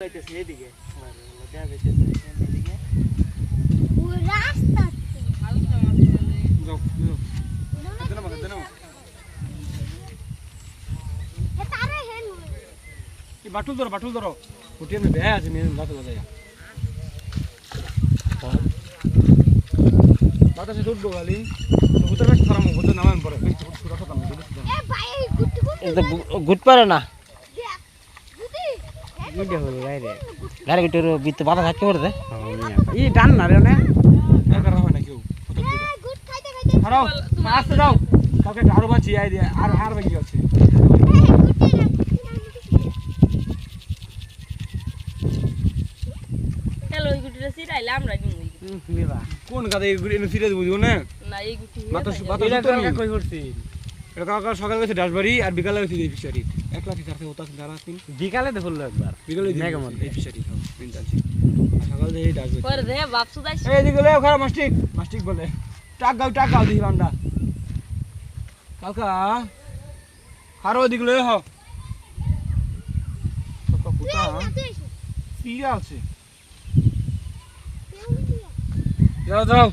যাইতেছে এদিকে দেখা যাইতেছে এদিকে ওই রাস্তা যাও দেন তারে হেন কি বাটুল ধরো উঠে আমি বেয়া আছে নিয়ে বাটুল যায় বাতাসে উঠবো গালি উত্তর বেশ খারাপ হতো নামান পরে পুরো খতম এ ভাই গুটি গুটি এটা গুড পারে না গুটি গুড হবে গাইরে গাড়ি গুটির বিতে বাতা থাকতে পারে ই ডান না রে না একা হয় না কেউ গুট খাইতে খাইতে হারাও আসতে যাও কাউকে আরো বাঁচি আই দিয়ে আর বাকি আছে চলো এই গুটিটা সিরাইলে আমরা দিমু নিবা কোন গাদা এই গুড়ি এনে ফিরে দেবো না না এই গুটি এটা কই করছি এটা কাকা সকালে গেছে ডাসবাড়ি আর বিকালে গেছে এই ফিশারি 1 লাখ টাকা হতো দাঁড়া তিন বিকালে তো ফুললো একবার বিকালে মেঘের মধ্যে। এই ফিশারি খাও তিন চাচ্ছি সকালে এই ডাসবাড়ি পরে দে বাপসু দাইস এই দিকে লে ওখানে মাস্টিক বলে টাক গাও দিহি বান্দা কাকা হারো দিকে লে হ কাকা পুতা সিরিয়াল আছে যাও